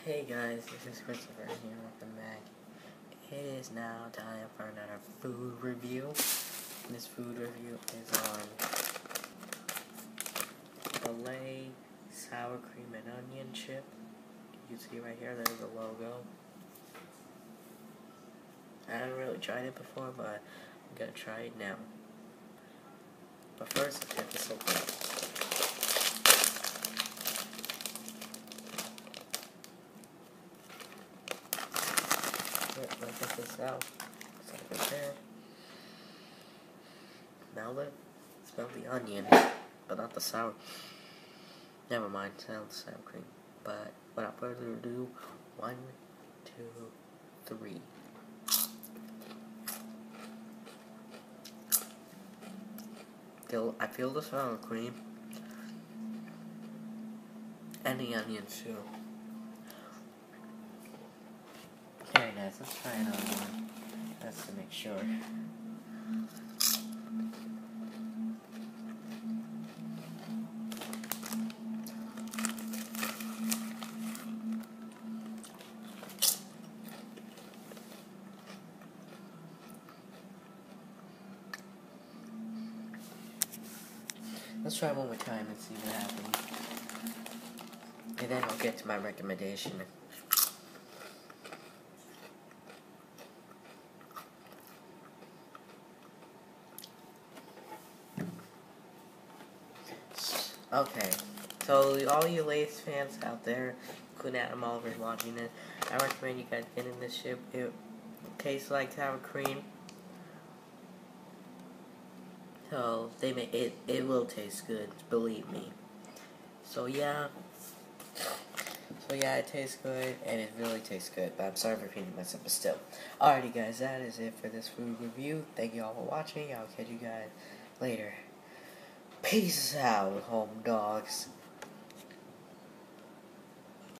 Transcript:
Hey guys, this is Christopher here, welcome back. It is now time for another food review. This food review is on filet sour cream and onion chip. You can see right here, there's the logo. I haven't really tried it before, but I'm gonna try it now. But first, let's get this open. Let's get this out. It's like right there. Smell it. Smell the onion, but not the sour. Never mind, smell the sour cream. But without further ado, 1, 2, 3. I feel the sour cream and the onions too. Okay guys, let's try another one. That's to make sure. Let's try one more time and see what happens. And then I'll get to my recommendation. Okay, so all you Lay's fans out there, including Adam Oliver's watching it, I recommend you guys getting this chip. It tastes like sour cream. So it will taste good, believe me. So yeah, it tastes good, and it really tastes good, but I'm sorry for repeating myself, but still. Alrighty guys, that is it for this food review. Thank you all for watching. I'll catch you guys later. Peace out, home dogs.